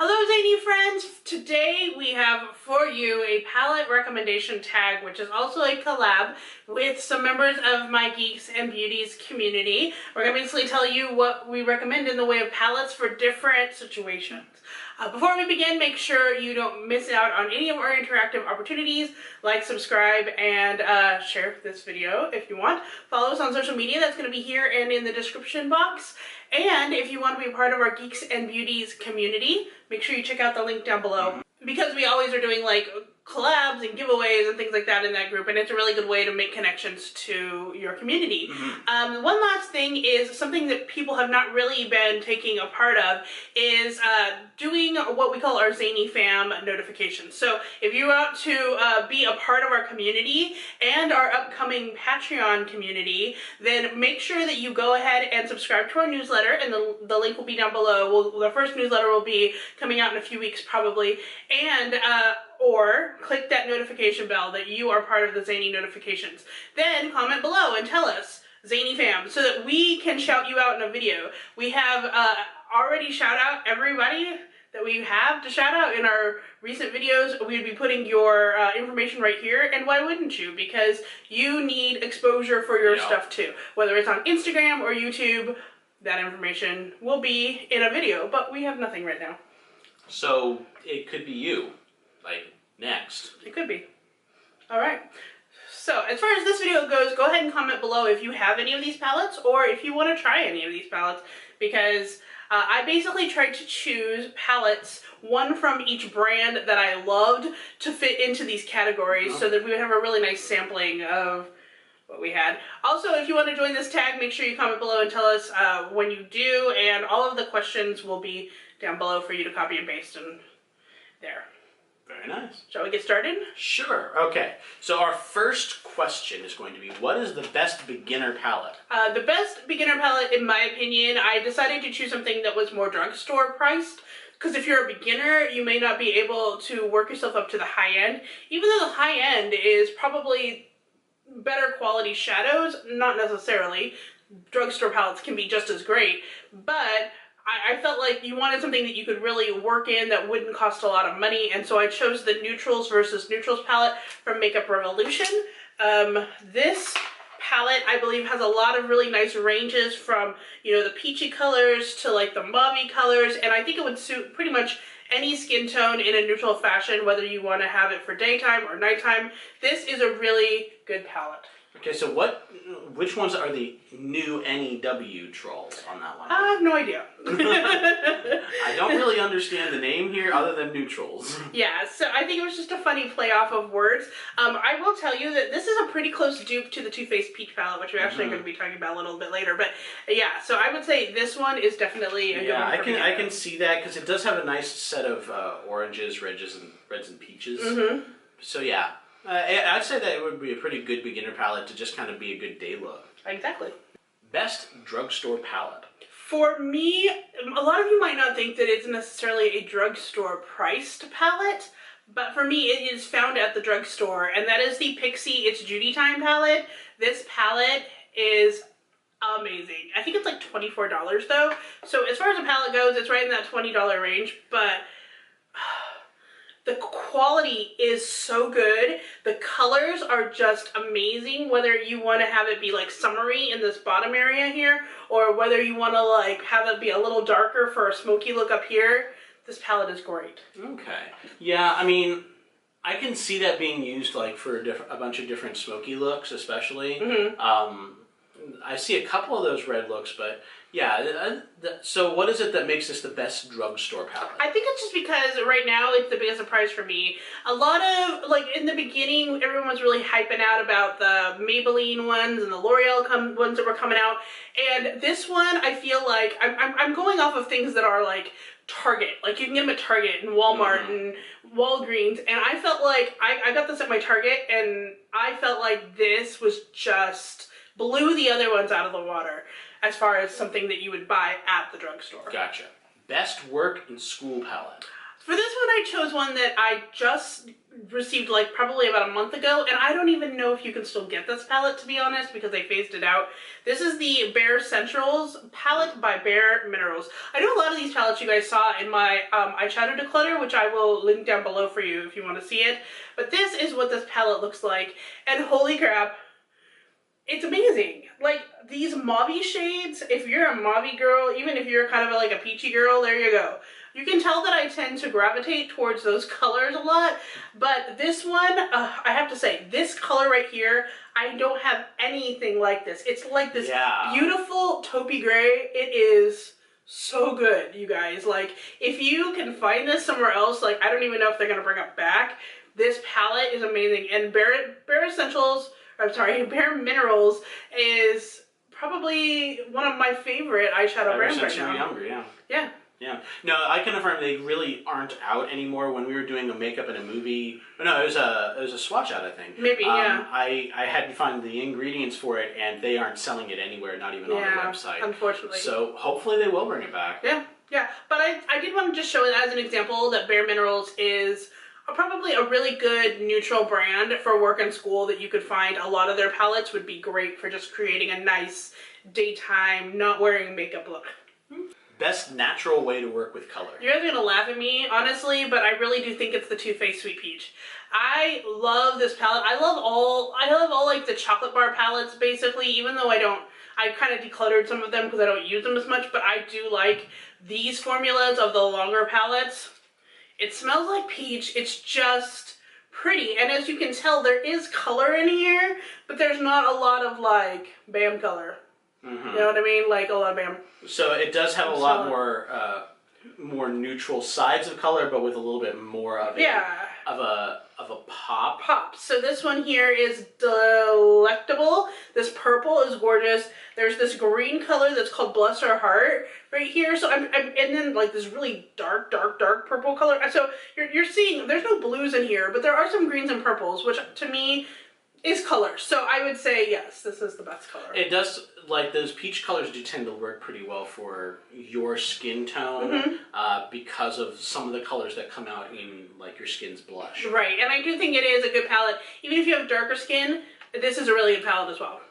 Hello Zainey friends! Today we have for you a palette recommendation tag, which is also a collab with some members of my Geeks and Beauties community. We're going to basically tell you what we recommend in the way of palettes for different situations. Before we begin, make sure you don't miss out on any of our interactive opportunities. Like, subscribe, and share this video if you want. Follow us on social media. That's going to be here and in the description box. And if you want to be a part of our Geeks and Beauties community, make sure you check out the link down below. Because we always are doing like collabs and giveaways and things like that in that group, and it's a really good way to make connections to your community. One last thing is something that people have not really been taking a part of is doing what we call our Zainey fam notifications. So if you want to be a part of our community and our upcoming Patreon community, then make sure that you go ahead and subscribe to our newsletter, and the link will be down below. The first newsletter will be coming out in a few weeks probably, and or click that notification bell that you are part of the Zainey notifications. Then comment below and tell us, Zainey fam, so that we can shout you out in a video. We have already shout out everybody that we have to shout out in our recent videos. We would be putting your information right here, and why wouldn't you? Because you need exposure for your stuff too. Whether it's on Instagram or YouTube, that information will be in a video, but we have nothing right now. So it could be you. Like, next. It could be. Alright. So, as far as this video goes, go ahead and comment below if you have any of these palettes, or if you want to try any of these palettes, because I basically tried to choose palettes, one from each brand that I loved, to fit into these categories, so that we would have a really nice sampling of what we had. Also, if you want to join this tag, make sure you comment below and tell us when you do, and all of the questions will be down below for you to copy and paste and there. Very nice. Shall we get started? Sure. Okay. So our first question is going to be, what is the best beginner palette? The best beginner palette, in my opinion, I decided to choose something that was more drugstore priced. Because if you're a beginner, you may not be able to work yourself up to the high end. Even though the high end is probably better quality shadows, not necessarily. Drugstore palettes can be just as great, but I felt like you wanted something that you could really work in that wouldn't cost a lot of money, and so I chose the Neutrals versus Neutrals palette from Makeup Revolution. This palette, I believe, has a lot of really nice ranges from, you know, the peachy colors to like the mauvey colors, and I think it would suit pretty much any skin tone in a neutral fashion, whether you want to have it for daytime or nighttime. This is a really good palette. Okay, so which ones are the new NEW trolls on that one? I have no idea. I don't really understand the name here other than neutrals. Yeah, so I think it was just a funny play off of words. I will tell you that this is a pretty close dupe to the Too Faced Peach palette, which we're actually going to be talking about a little bit later. But yeah, so I would say this one is definitely a good one for I can see that, because it does have a nice set of oranges, reds, and peaches. So yeah. I'd say that it would be a pretty good beginner palette to just kind of be a good day look. Exactly. Best drugstore palette. For me, a lot of you might not think that it's necessarily a drugstore priced palette, but for me it is found at the drugstore, and that is the Pixie It's Judy Time palette. This palette is amazing. I think it's like $24 though, so as far as a palette goes, it's right in that $20 range, but the quality is so good. The colors are just amazing, whether you want to have it be like summery in this bottom area here, or whether you want to like have it be a little darker for a smoky look up here. This palette is great. Okay. Yeah, I mean, I can see that being used like for a bunch of different smoky looks, especially. I see a couple of those red looks, but yeah. So what is it that makes this the best drugstore palette? I think it's just because right now it's the biggest surprise for me. A lot of, like in the beginning, everyone was really hyping out about the Maybelline ones and the L'Oreal ones that were coming out. And this one, I feel like, I'm going off of things that are like Target. Like you can get them at Target and Walmart and Walgreens. And I felt like, I got this at my Target, and I felt like this was just blew the other ones out of the water as far as something that you would buy at the drugstore. Gotcha. Best work in school palette. For this one, I chose one that I just received like probably about a month ago, and I don't even know if you can still get this palette, to be honest, because they phased it out. This is the Bare Centrals palette by Bare Minerals. I know a lot of these palettes you guys saw in my eyeshadow declutter, which I will link down below for you if you want to see it. But this is what this palette looks like, and holy crap, it's amazing. Like, these mauve shades, if you're a mauve girl, even if you're kind of like a peachy girl, there you go. You can tell that I tend to gravitate towards those colors a lot, but this one, I have to say, this color right here, I don't have anything like this. It's like this beautiful taupey gray. It is so good, you guys. Like, if you can find this somewhere else, like, I don't even know if they're going to bring it back. This palette is amazing, and Bare Essentials, I'm sorry, Bare Minerals is probably one of my favorite eyeshadow brands right now. Younger, yeah. Yeah. Yeah. No, I can affirm they really aren't out anymore. When we were doing a makeup in a movie, no, it was a swatch out, I think. Maybe, yeah. I had to find the ingredients for it, and they aren't selling it anywhere, not even on their website. Unfortunately. So hopefully they will bring it back. Yeah, yeah. But I did want to just show it as an example that Bare Minerals is probably a really good neutral brand for work and school that you could find. A lot of their palettes would be great for just creating a nice daytime, not wearing makeup look. Best natural way to work with color. You guys are gonna laugh at me, honestly, but I really do think it's the Too Faced Sweet Peach. I love this palette. I love all like the chocolate bar palettes, basically, even though I kind of decluttered some of them because I don't use them as much, but I do like these formulas of the longer palettes. It smells like peach. It's just pretty, and as you can tell, there is color in here, but there's not a lot of like BAM color. Mm-hmm. You know what I mean? Like a lot of BAM. So it does have a lot more neutral sides of color, but with a little bit more of a pop. So this one here is Delectable. This purple is gorgeous. There's this green color that's called Bless Her Heart right here. So and then like this really dark purple color. So you're seeing there's no blues in here, but there are some greens and purples, which to me is color. So I would say yes, this is the best color. It does, like those peach colors do tend to work pretty well for your skin tone because of some of the colors that come out in like your skin's blush. Right, and I do think it is a good palette. Even if you have darker skin, this is a really good palette as well.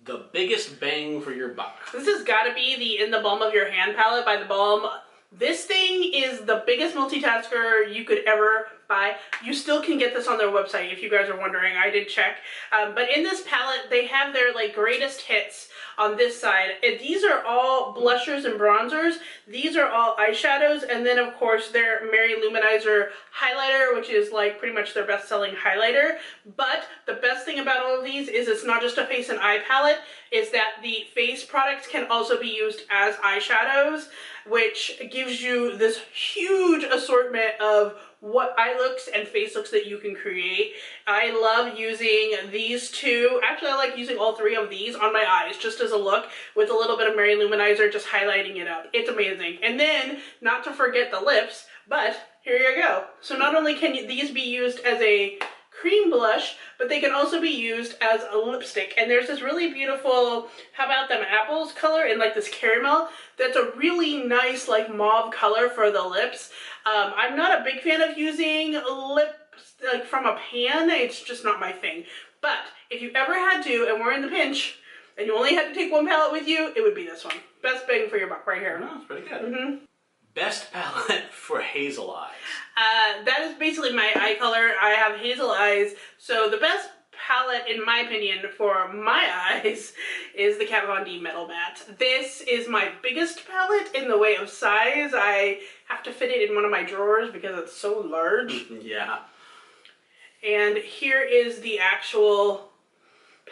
The biggest bang for your buck. This has got to be the In the Balm of Your Hand palette by The Balm. This thing is the biggest multitasker you could ever buy. You still can get this on their website if you guys are wondering. I did check. But in this palette, they have their like greatest hits on this side. And these are all blushers and bronzers. These are all eyeshadows. And then of course their Mary Luminizer highlighter, which is like pretty much their best-selling highlighter. But the best thing about all of these is it's not just a face and eye palette, is that the face products can also be used as eyeshadows, which gives you this huge assortment of what eye looks and face looks that you can create. I love using these two. Actually, I like using all three of these on my eyes just as a look with a little bit of Mary Luminizer, just highlighting it up. It's amazing. And then, not to forget the lips, but here you go. So not only can these be used as a cream blush, but they can also be used as a lipstick. And there's this really beautiful, how about them apples color in like this caramel. That's a really nice like mauve color for the lips. I'm not a big fan of using lips like from a pan. It's just not my thing. But if you ever had to, and we're in the pinch, and you only had to take one palette with you, it would be this one. Best bang for your buck right here. Oh, that's pretty good. Best palette for hazel eyes. That is basically my eye color. I have hazel eyes, so the best palette, in my opinion, for my eyes is the Kat Von D Metal Matte. This is my biggest palette in the way of size. I have to fit it in one of my drawers because it's so large. Yeah. And here is the actual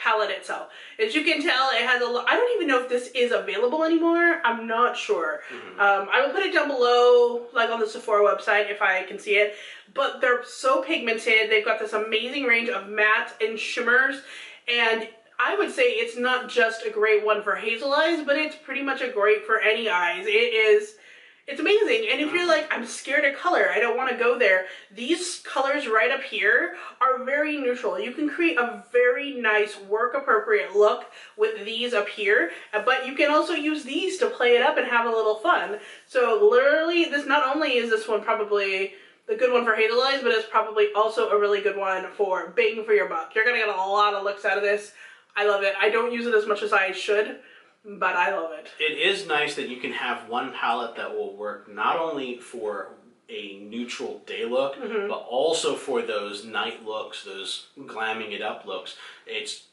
palette itself. As you can tell, it has a lot. I don't even know if this is available anymore. I'm not sure. I will put it down below, like on the Sephora website, if I can see it. But they're so pigmented. They've got this amazing range of mattes and shimmers. And I would say it's not just a great one for hazel eyes, but it's pretty much a great for any eyes. It's amazing. And if you're like, I'm scared of color, I don't want to go there, these colors right up here are very neutral. You can create a very nice work appropriate look with these up here, but you can also use these to play it up and have a little fun. So literally, this, not only is this one probably the good one for hazel eyes, but it's probably also a really good one for bang for your buck. You're gonna get a lot of looks out of this. I love it. I don't use it as much as I should, but I love it. It is nice that you can have one palette that will work not only for a neutral day look, but also for those night looks, those glamming it up looks. It's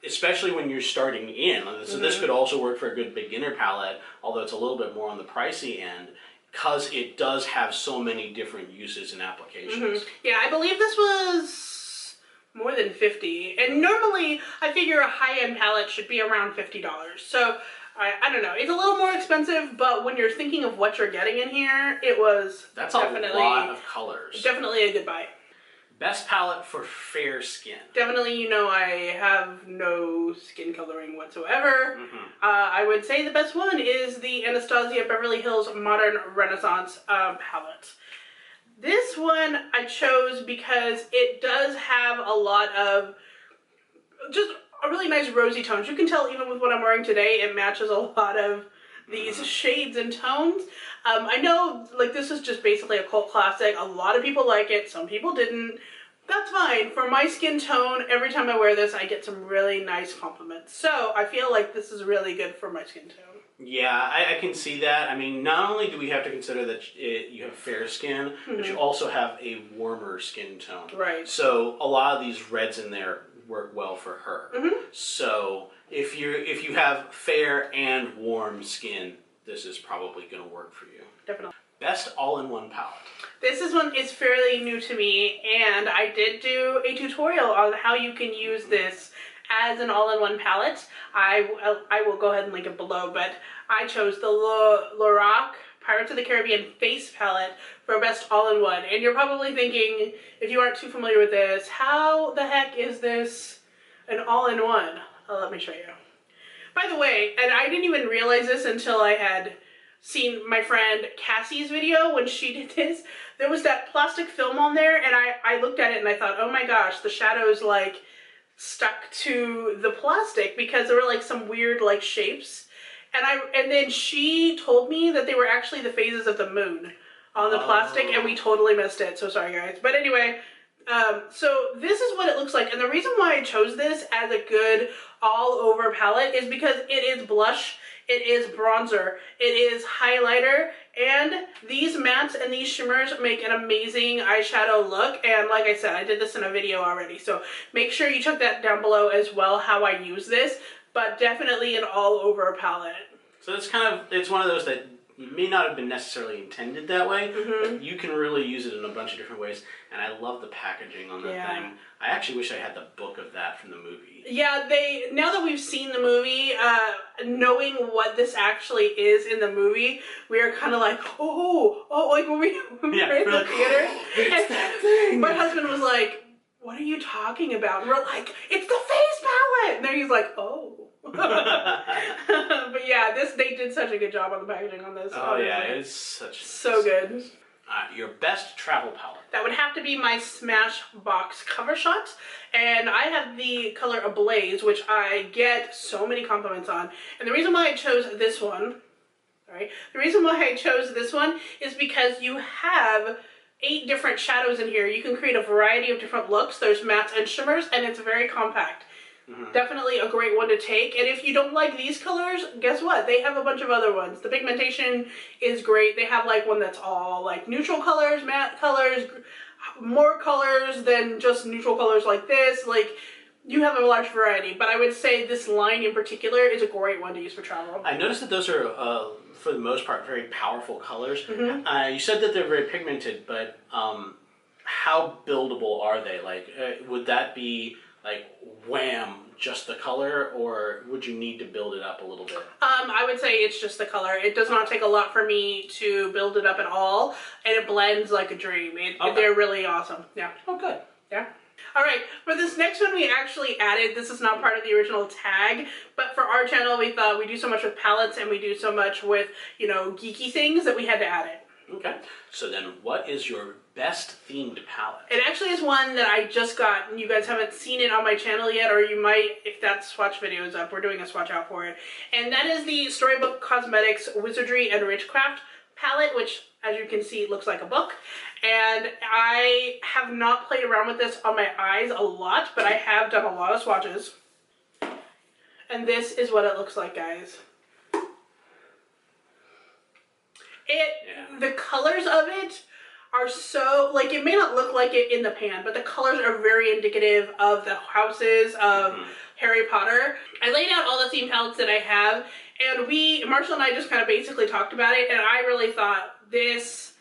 especially when you're starting in. So this could also work for a good beginner palette, although it's a little bit more on the pricey end, because it does have so many different uses and applications. Yeah, I believe this was more than $50, and normally I figure a high-end palette should be around $50. So I don't know, it's a little more expensive, but when you're thinking of what you're getting in here, it was definitely a lot of colors. Definitely a good buy. Best palette for fair skin. Definitely, you know, I have no skin coloring whatsoever. I would say the best one is the Anastasia Beverly Hills Modern Renaissance palette. This one I chose because it does have a lot of just a really nice rosy tones. You can tell even with what I'm wearing today, it matches a lot of these shades and tones. I know, like, this is just basically a cult classic. A lot of people like it. Some people didn't. That's fine. For my skin tone, every time I wear this, I get some really nice compliments. So I feel like this is really good for my skin tone. Yeah, I can see that. I mean, not only do we have to consider that you have fair skin, but you also have a warmer skin tone. Right. So a lot of these reds in there work well for her. So if you have fair and warm skin, this is probably going to work for you. Definitely. Best all-in-one palette. This one is fairly new to me, and I did do a tutorial on how you can use this as an all-in-one palette. I will go ahead and link it below, but I chose the Lorac Pirates of the Caribbean face palette for best all-in-one. And you're probably thinking, if you aren't too familiar with this, how the heck is this an all-in-one? Let me show you. By the way, and I didn't even realize this until I had seen my friend Cassie's video when she did this. There was that plastic film on there, and I looked at it and I thought, oh my gosh, the shadows like stuck to the plastic because there were like some weird like shapes. And then she told me that they were actually the phases of the moon on the plastic, and we totally missed it. So sorry, guys. But anyway, so this is what it looks like. And the reason why I chose this as a good all-over palette is because it is blush, it is bronzer, it is highlighter, and these mattes and these shimmers make an amazing eyeshadow look. And like I said, I did this in a video already, so make sure you check that down below as well, how I use this. But definitely an all-over palette. So it's one of those that may not have been necessarily intended that way, but you can really use it in a bunch of different ways. And I love the packaging on that thing. I actually wish I had the book of that from the movie. Yeah, now that we've seen the movie, knowing what this actually is in the movie, we are kind of like, like when we were in the theater. It's that thing. My husband was like, what are you talking about? And we're like, it's the face palette! And then he's like, oh. But yeah, they did such a good job on the packaging on this. Oh honestly. yeah, it's so good. Your best travel palette. That would have to be my Smashbox cover shot, and I have the color Ablaze, which I get so many compliments on. And the reason why I chose this one, is because you have 8 different shadows in here. You can create a variety of different looks. There's mattes and shimmers, and it's very compact. Definitely a great one to take. And if you don't like these colors, guess what? They have a bunch of other ones. The pigmentation is great. They have like one that's all like neutral colors, matte colors, more colors than just neutral colors like this. Like, you have a large variety, but I would say this line in particular is a great one to use for travel. I noticed that those are, for the most part, very powerful colors. You said that they're very pigmented, but how buildable are they? Like, would that be like wham, just the color, or would you need to build it up a little bit? I would say it's just the color. It does not take a lot for me to build it up at all, and it blends like a dream. They're really awesome. Yeah. Oh, good. Yeah. All right, for this next one we actually added, this is not part of the original tag, but for our channel we thought we do so much with palettes and we do so much with, you know, geeky things that we had to add it. Okay, so then what is your best themed palette? It actually is one that I just got, and you guys haven't seen it on my channel yet, or you might, if that swatch video is up, we're doing a swatch out for it. And that is the Storybook Cosmetics Wizardry and Witchcraft palette, which As you can see, it looks like a book. And I have not played around with this on my eyes a lot, but I have done a lot of swatches. And this is what it looks like, guys. The colors of it are so, like, it may not look like it in the pan, but the colors are very indicative of the houses of Harry Potter. I laid out all the theme palettes that I have, and Marshall and I just kind of basically talked about it, and I really thought this,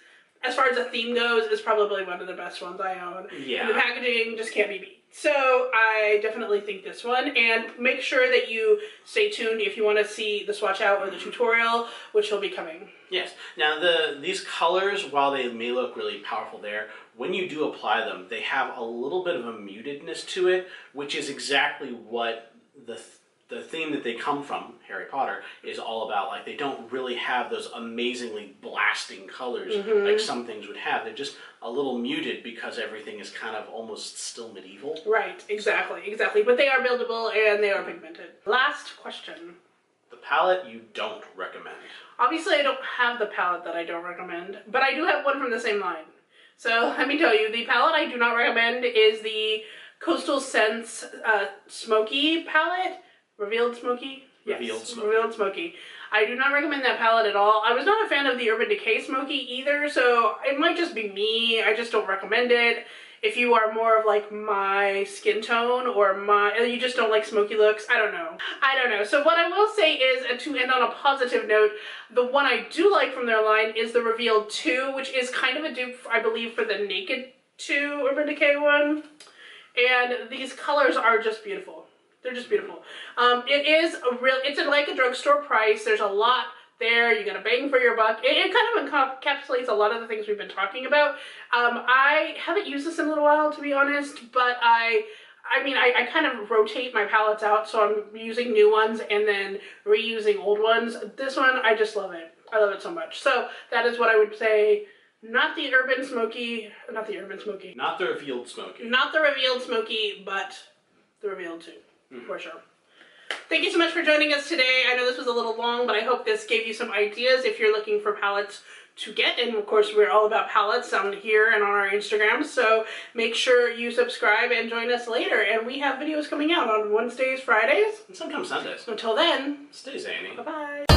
as far as the theme goes, is probably one of the best ones I own. Yeah. And the packaging just can't be beat. So I definitely think this one, and make sure that you stay tuned if you want to see the swatch out or the tutorial, which will be coming. Yes. Now these colors, while they may look really powerful there, when you do apply them, they have a little bit of a mutedness to it, which is exactly what the theme that they come from, Harry Potter, is all about. Like, they don't really have those amazingly blasting colors like some things would have. They're just a little muted because everything is kind of almost still medieval. Right, exactly. But they are buildable and they are pigmented. Last question. The palette you don't recommend. Obviously, I don't have the palette that I don't recommend, but I do have one from the same line. So let me tell you, the palette I do not recommend is the Coastal Scents Smoky palette. Revealed Smoky? Yes. Revealed Smoky. I do not recommend that palette at all. I was not a fan of the Urban Decay Smoky either, so it might just be me. I just don't recommend it. If you are more of like my skin tone or you just don't like smoky looks, I don't know. So what I will say is, to end on a positive note, the one I do like from their line is the Revealed 2, which is kind of a dupe, I believe, for the Naked 2 Urban Decay one. And these colors are just beautiful. They're just beautiful. It's like a drugstore price. There's a lot there. You get a bang for your buck. It kind of encapsulates a lot of the things we've been talking about. I haven't used this in a little while, to be honest, but I kind of rotate my palettes out, so I'm using new ones and then reusing old ones. This one, I just love it. I love it so much. So that is what I would say. Not the Revealed Smoky. Not the Revealed Smoky, but the Revealed 2. For sure. Thank you so much for joining us today. I know this was a little long, but I hope this gave you some ideas if you're looking for palettes to get. And of course, we're all about palettes on here and on our Instagram. So make sure you subscribe and join us later. And we have videos coming out on Wednesdays, Fridays, and sometimes Sundays. Until then, stay zany. Bye-bye.